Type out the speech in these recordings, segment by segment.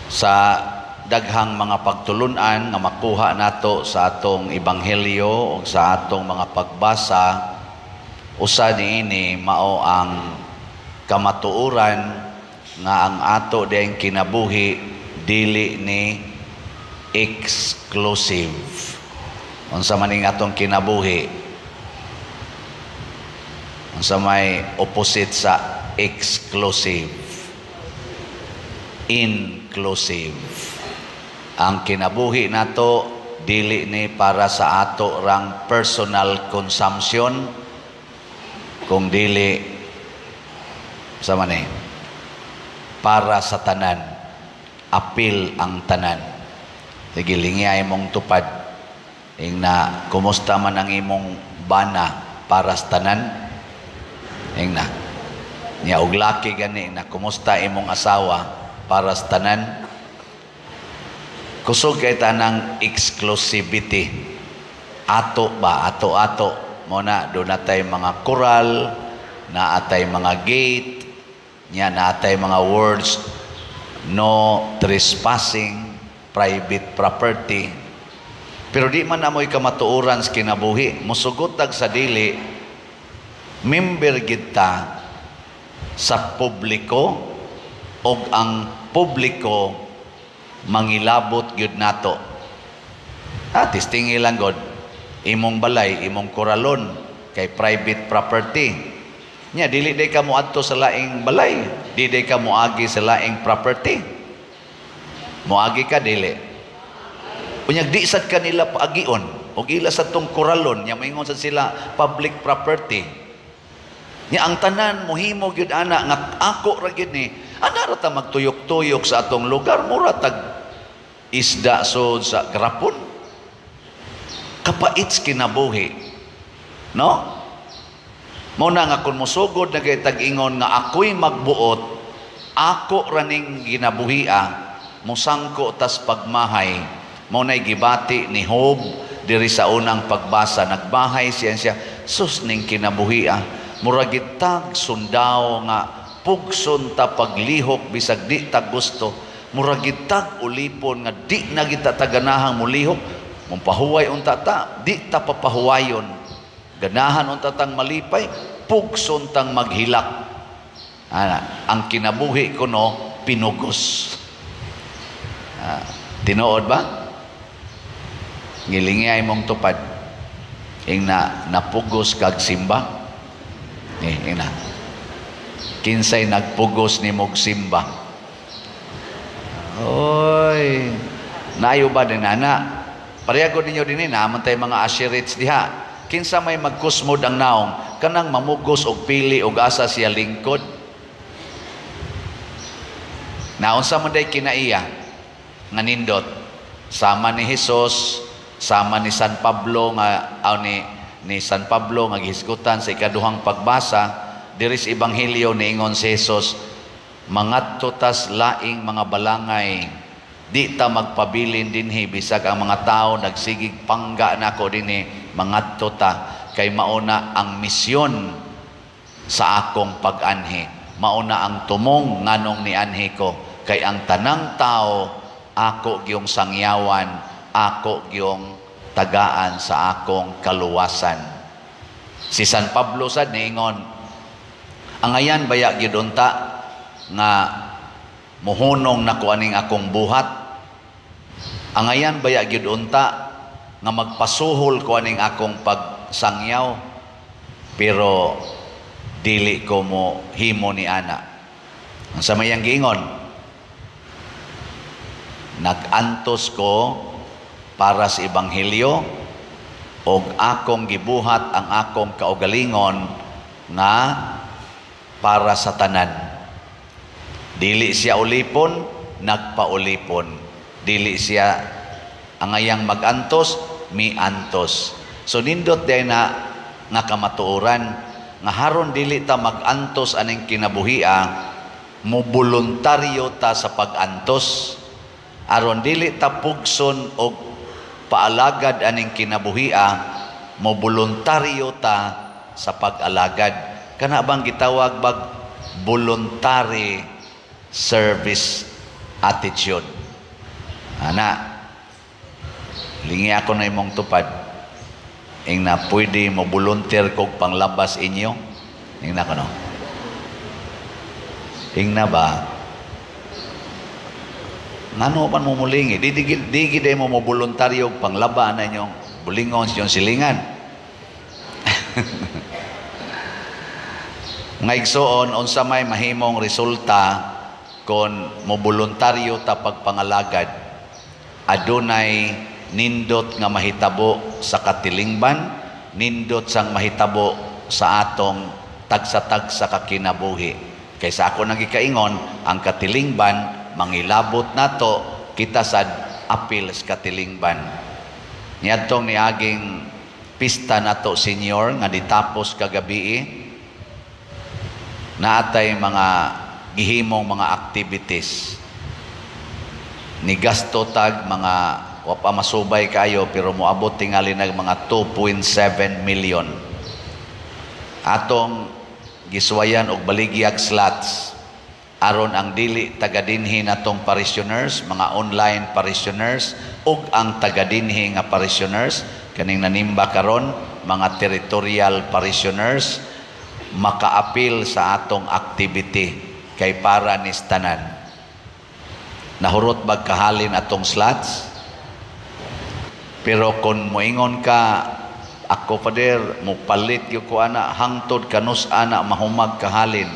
sa daghang mga pagtulunan nga makuha nato sa atong ebanghelyo o sa atong mga pagbasa, usa niini mao ang kamatuoran nga ang ato diyang kinabuhi dili ni exclusive. Unsa man ning atong kinabuhi? Unsa may opposite sa exclusive? Inclusive. Ang kinabuhi nato dili ni para sa ato rang personal consumption, kung dili sa man para sa tanan, apil ang tanan. Sige, lingay mong tupad ing na kumusta man ang imong bana para sa tanan, ing na niya og laki gani na kumusta imong asawa para sa tanan. Kusog kay tanang exclusivity. Ato ba? Ato-ato. Muna, doon natay mga koral, naatay mga gate, niya naatay mga words, no trespassing, private property. Pero di man amoy kamatuoran sa kinabuhi. Musugotag sa dili, member kita sa publiko o ang publiko mangilabot gyud nato. Tistingi lang god imong balay, imong koralon kay private property. Nya dili day ka moadto sa laing balay, dili day ka moagi sa laing property. Moagi ka dili. Unyag di sad kanila paagion og ila sa tong koralon nya moingon sad sila public property. Nya ang tanan mohimo gyud ana nga ako ra gyud ni. Ana ra ta magtuyok-tuyok sa atong lugar, mura tag isda so sa grapon. Kapait kinabuhi. No? Muna nga kung musugod na kay tag-ingon nga ako'y magbuot, ako raning ginabuhia, musangko tas pagmahay. Muna'y gibati ni Job diri sa unang pagbasa, nagbahay siya, sus ning kinabuhia, muragitag sundaw nga pugson ta paglihok bisag di ta gusto, muragitag ulipon nga di na kita taganahang mulihok, mumpahuway unta ta di ta papahuwayon, ganahan unta tang malipay, pugson tang maghilak. Ang kinabuhi ko no pinugos. Tinuod ba? Ngilingay mong tupad ing na napugos kag simba ing na kinsay nagpugos ni mog simba. Oy, nayo ba din ana? Pareha ko ninyo din naman tayo mga ashirits diha. Kinsa may magkusmod ang naong, kanang mamugos og pili og asa siya lingkod. Naunsa man day kinaiya nga nindot, sama ni Hesus, sama ni San Pablo nga ni San Pablo nga gihisgutan sa ikaduhang pagbasa. Diris ebanghelyo niingon si Jesus, mangadto tas laing mga balangay, di ta magpabilin dinhi bisag ang mga tao nagsigig pangga nako dinhi, mangadto ta kay mauna ang misyon sa akong pag-anhi, mauna ang tumong nganong ni anhi ko, kay ang tanang tao ako giyong sangyawan, ako giyong tagaan sa akong kaluwasan. Si San Pablo sad niingon, angayan baya gyud unta nga muhunong nako aning akong buhat, angayan baya gyud unta nga magpasuhol ko aning akong pagsangyaw, pero dili ko mo himo ni ana. Ang sa mayang giingon, nagantos ko para sa ebanghelyo og akong gibuhat ang akong kaugalingon nga para sa tanan. Dili siya ulipon, nagpaulipon. Dili siya angayang magantos, miantos. So nindot day na nga kamatuoran nga haron dili ta magantos aning kinabuhia, mo voluntaryo ta sa pagantos. Aron dili ta pugson og paalagad aning kinabuhia, mo voluntaryo ta sa pag-alagad. Kana bang gitawag bag voluntary service attitude. Ana, lingi ako na imong tupad. Ing na pwede mo volunteer kog panglabas inyo. Ing na ko no. Ing na ba? Ngano pa mo mulingi? Di gid mo mo voluntaryo panglaba na inyong bulingon sa silingan. Nga igsoon, unsa may mahimong resulta kon mo voluntaryo ta pagpangalagad, adunay nindot nga mahitabo sa katilingban, nindot sang mahitabo sa atong tagsa-tagsa ka kinabuhi. Kaysa ako nagikaingon, ang katilingban mangilabot nato kita sa apil sa katilingban. Niadtong niaging pista nato senior nga ditapos kagabi, naatay mga gihimong mga activities. Ni gasto tag mga wapa masubay kayo pero moabot tingali nag mga 2.7 million. Atong giswayan og baligyag slots aron ang dili tagadinhi natong parishioners, mga online parishioners ug ang tagadinhi nga parishioners kaning nanimba karon mga territorial parishioners makaapil sa atong activity kay para ni tanan. Nahurot bag kahalin atong slots, pero kung moingon ka ako pader mo palit yung ko ana hangtod kanus ana mahumag kahalin,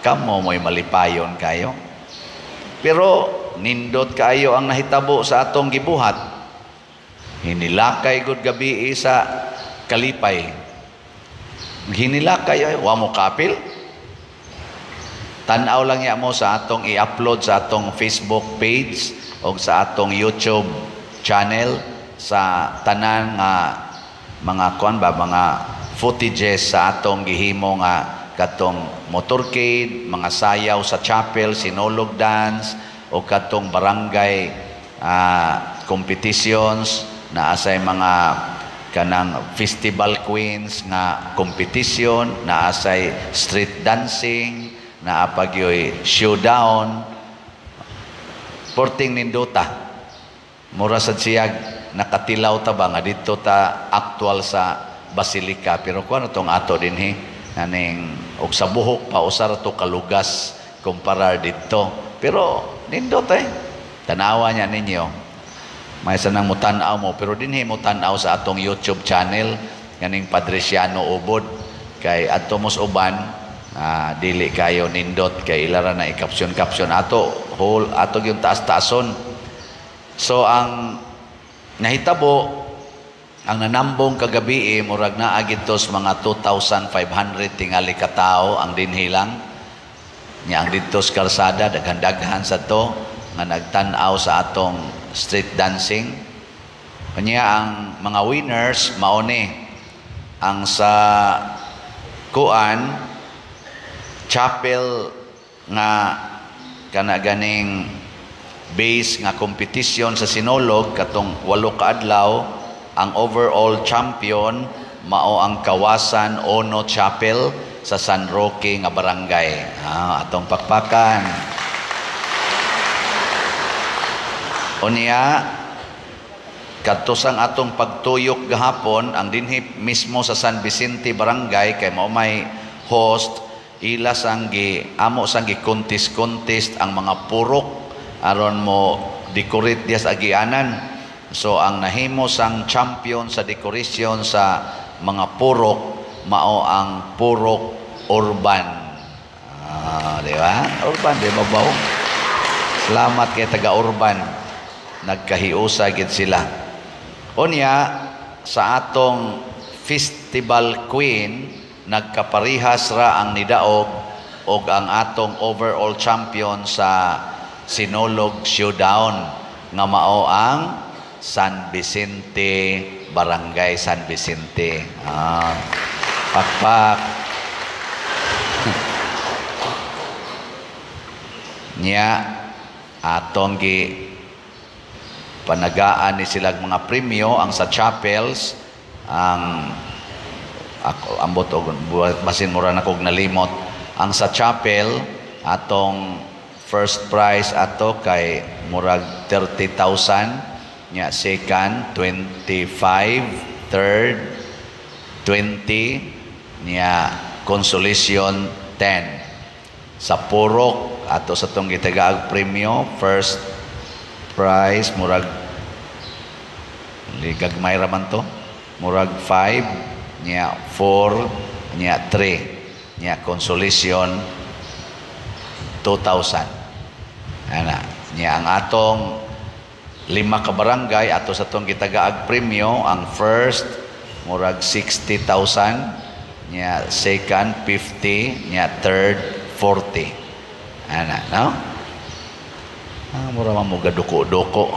kamo mo'y malipayon kayo. Pero nindot kayo ang nahitabo sa atong gibuhat. Hinilakay gud gabi sa kalipay. Hinilakay wa mo kapil. Tan-aw lang ya mo sa atong i-upload sa atong Facebook page o sa atong YouTube channel sa tanan nga mga mga footages sa atong gihimo nga katong motorcade, mga sayaw sa chapel, sinulog dance o katong barangay competitions na asay mga kanang festival queens nga competition, na asay street dancing, na apagyoy showdown, porting nindota. Mura sad siyag nakatilaw ta ba nga dito ta actual sa Basilica, pero kuno tong ato dinhi aning og sa buhok pa usar to kalugas kumparar dito. Pero nindot tanawa niya ninyo. May sanang mutanaw mo, pero dinhi mo tanaw sa atong YouTube channel kaning Padresiano Ubod kay adto mos uban dili kayo nindot kay ilara na i-caption ato whole ato yung taas-taason. So ang nahitabo ang nanambong kagabi murag naa gidtos mga 2,500 tingali ka tao ang dinhi lang nya ang didtos kalsada daghan-daghan sa to nga nagtan-aw sa atong street dancing. Kanya ang mga winners mao ni ang sa kuan chapel nga kana ganing base nga competition sa Sinulog katong 8 ka adlaw. Ang overall champion mao ang Kawasan Ono Chapel sa San Roque nga barangay. Atong pakpakan. Unya kadtosang atong pagtuyok gahapon ang dinhi mismo sa San Vicente barangay kay mao may host ila sanggi amo sanggi contest ang mga purok aron mo decorate diya sa agianan. So ang nahimo sang champion sa decoration sa mga purok mao ang purok urban. Di ba? Urban, di ba ba? Salamat kay taga urban. Nagkahiusa gid sila. Unya sa atong festival queen nagkaparihas ra ang nidaog og ang atong overall champion sa Sinulog Showdown nga mao ang San Vicente Barangay San Vicente. Pakpak. Nya atong gi panagaan ni silang mga premyo ang sa chapels ang ako ambot og basin mura na kog nalimot ang sa chapel atong first prize ato kay murag 30,000, nya second 25, third 20, nya consolation 10. Sa purok ato sa tong gitagaag premyo, first prize murag ligagmay raman to, murag 5, nya 4, nya 3, nya consolation 2,000. Ana, nya ang atong 5 ka barangay ato sa tong gitagaag premyo, ang first murag 60,000, nya second 50, nya third 40. Ana, no? Mura man mo gaduko-duko.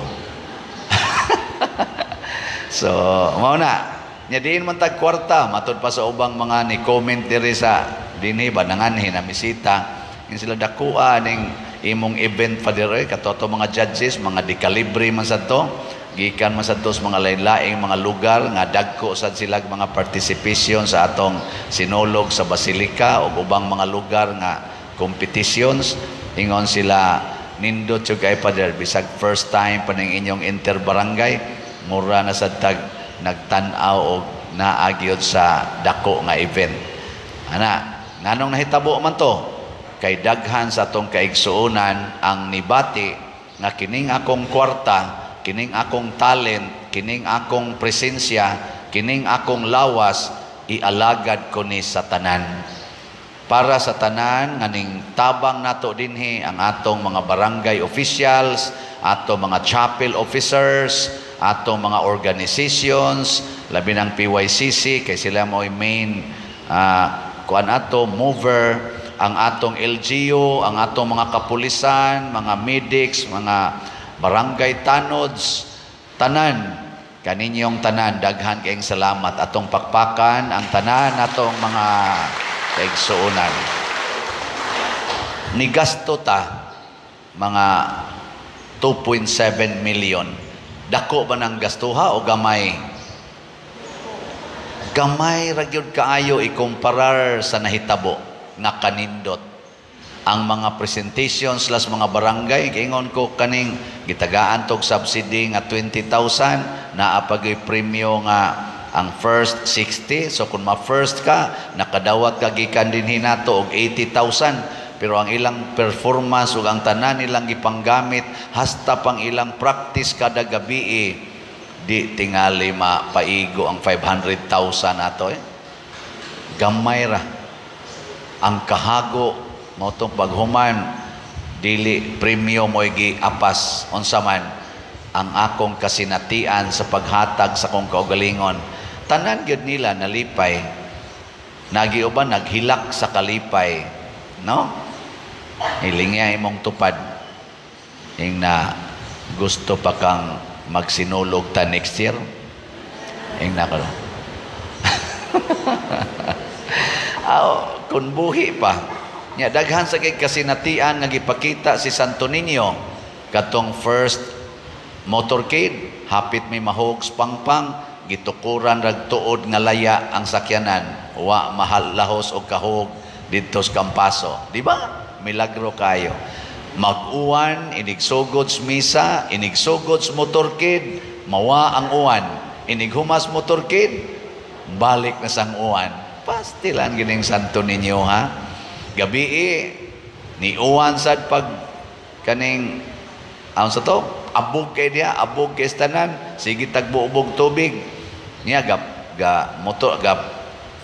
So, mao na. Nya diin man tag kwarta matud pa sa ubang mga ni comment diri sa dinhi ba nanganhi na bisita. In sila dakua ning imong event pa diri katoto mga judges, mga dekalibre man sa to, gikan man sa to sa mga lain-laing mga lugar nga dagko sad sila mga participation sa atong sinulog sa Basilica o ubang mga lugar nga competitions. Ingon sila nindot jud kay pa diri bisag first time pa ning inyong interbarangay, mura na sad tag nagtan-aw og naagyod sa dako nga event. Ana, nganong nahitabo man to? Kay daghan sa atong kaigsuonan ang nibati nga kining akong kwarta, kining akong talent, kining akong presensya, kining akong lawas, ialagad ko ni sa tanan. Para sa tanan, nganing tabang nato dinhi ang atong mga barangay officials, atong mga chapel officers, atong mga organizations, labi ng PYCC, kay sila mo main kuan ato, mover, ang atong LGU, ang atong mga kapulisan, mga medics, mga barangay tanods, tanan, kaninyong tanan, daghan kayong salamat. Atong pakpakan, ang tanan, atong mga kaigsuonan. Nigasto ta, mga 2.7 million. Dako ba ng gastuha o gamay? Gamay ragyod kaayo ikumparar sa nahitabo nga kanindot. Ang mga presentations las mga barangay, kaingon ko kaning gitagaan tog subsidy nga 20,000, naapagay premyo nga ang first 60. So kung ma-first ka, nakadawat ka gikan dinhi nato og 80,000. Pero ang ilang performance ug ang tanan nilang gipanggamit hasta pang ilang practice kada gabi di tingali mapaigo ang 500,000 ato Gamay ra. Ang kahago mo itong paghuman, dili premyo mo giapas unsa man ang akong kasinatian sa paghatag sa kong kaugalingon. Tanan gyud nila nalipay, nagiuban naghilak sa kalipay, no? Hilingya imong tupad ing na gusto pa kang magsinulog ta next year ing na karon. Kung buhi pa nya daghan sa kay kasinatian nga gipakita si Santo Niño katong first motorcade, hapit may mahogs pangpang, gitukuran rag tuod nga laya ang sakyanan, wa mahal lahos og kahog didto sa Campaso, di ba? Milagro kayo. Mag-uwan, inigsugod sa misa, inigsugod sa motorcade, mawa ang uwan, inighumas motorcade, balik na sang uwan. Pastilan gining Santo Niño ha. Gabi ni uwan sad pag kaning sa to abog kay dia, abog kay tanan, sige tagbuubog tubig. Nya motor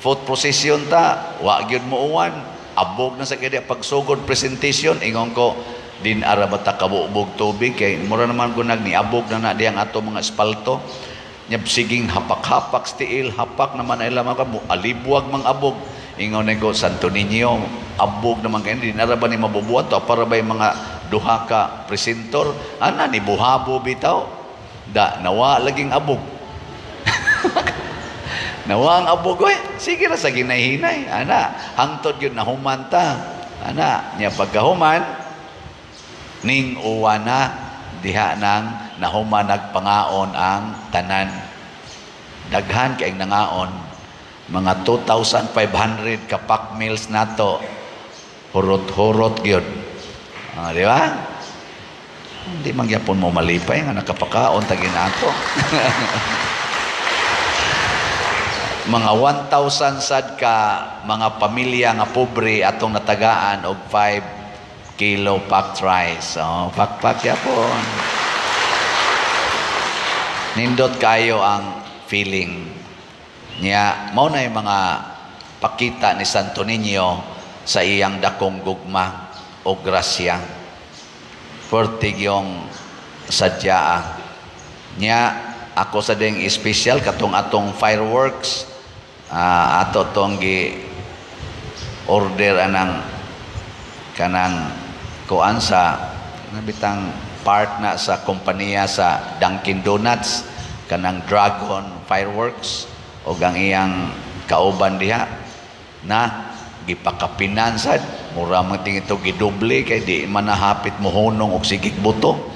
foot procession ta, wa gyud mo uwan, abog na sa kay dia pagsugod presentation, ingon ko din ara bata kabuubog tubig kay mura naman gunag ni abog na diyang ato mga espalto. Nya siging hapak-hapak stiil, hapak naman ay lamang ka, alibuag mang abog. Ingon na ko, Santo Niño, abog naman kayo, hindi naraban ni mabubuhat to, para ba yung mga duha ka presentor, ana, ni buhabo bitaw, nawa laging abog. Nawa ang abog, sige na sa ginay-hinay, ana, hangtod yun nahumanta, ana, niya pagkahuman, ning uwa na, diha nang nahuman nagpangaon ang tanan. Daghan kaing nangaon, mga 2,500 ka pack meals nato, hurot-hurot gyud. Di ba? Hindi mangyapon mo malipay nga nakapakaon tagin ato. Mga 1,000 sad ka mga pamilya nga pobre atong natagaan og 5 kilo packed rice. So, pakpak yapon. Nindot kayo ang feeling niya. Mao na yung mga pakita ni Santo Niño sa iyang dakong gugma o grasya. Portig yung sadyaa niya. Ako sa ding special katong atong fireworks ato tong gi order anang kanang kuan sa nabitang part na sa kompanya sa Dunkin Donuts kanang dragon fireworks o ang iyang kauban diha na gipakapinan sad mura man ting ito gidoble kay di man nahapit mo hunong og sigig buto.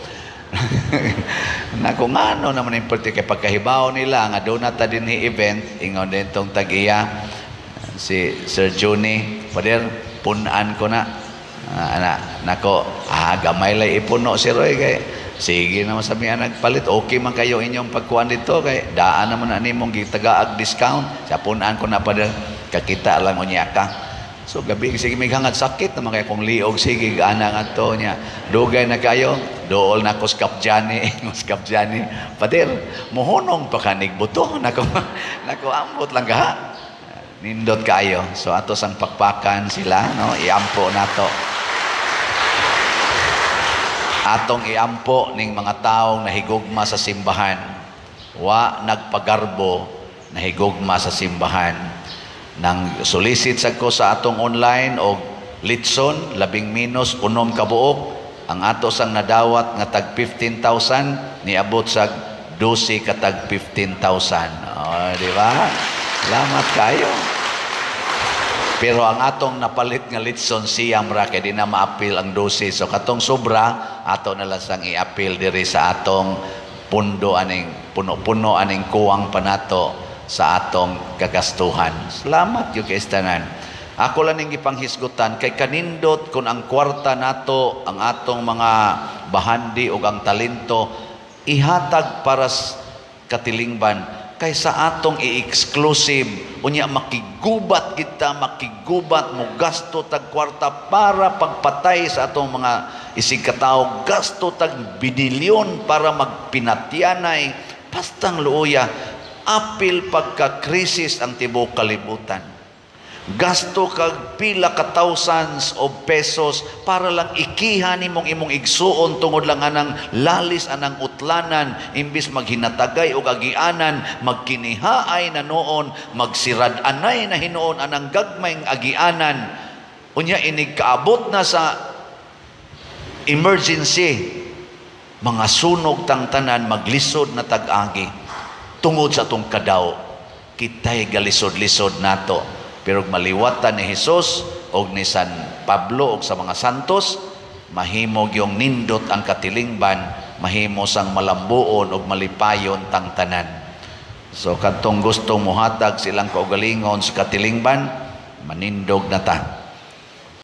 Na kung ano naman importante kay pagkahibaw nila nga donut ta dinhi event ingon din tong tag-iya si Sir Juni pader punan ko na nako gamay lay ipuno si Roy kay sige naman sabi nagpalit okay man kayo inyong pagkuan dito kay daan naman na nimong gitagaag discount sa punan ko na pader kakita lang unya ka. So gabi sige may hangat sakit naman kaya kung liog sige ana nga to niya dugay na kayo dool na ko skapjani skapjani pader mohonong pa kanig buto nako ambot lang ka nindot kayo. So ato sang pakpakan sila no iampo nato atong iampo ning mga taong nahigugma sa simbahan wa nagpagarbo nahigugma sa simbahan nang solicit sa ko sa atong online o litson 11 unom ka buok ang ato sang nadawat nga tag 15,000 niabot sa 12 ka tag 15,000. Di ba? Salamat kayo. Pero ang atong napalit nga litson siyam ra kay di na maapil ang 12. So katong sobra ato na lang sang i-apil diri sa atong pundo aning puno-puno aning kuwang panato sa atong kagastuhan. Salamat yung kaistanan. Ako lang yung ipanghisgutan kay kanindot kung ang kwarta nato, ang atong mga bahandi o ang talento, ihatag para katilingban kaysa atong i-exclusive. Unya makigubat kita, makigubat mo gasto tag kwarta para pagpatay sa atong mga isigkatao, gasto tag binilyon para magpinatyanay, pastang luoya, apil pagka-krisis ang tibok kalibutan. Gasto kag pila ka thousands of pesos para lang ikihan imong igsuon tungod lang anang lalis anang utlanan imbis maghinatagay og agianan magkinihaay na noon magsirad-anay na hinuon anang gagmayng agianan unya inig kaabot na sa emergency mga sunog tang tanan maglisod na tag-agi tungod sa atong kadaw kitay galisod-lisod nato pero maliwatan ni Hesus og ni San Pablo og sa mga santos mahimog yung nindot ang katilingban mahimo sang malambuon og malipayon tang tanan. So kadtong gustong muhatag silang kaugalingon sa katilingban manindog na ta.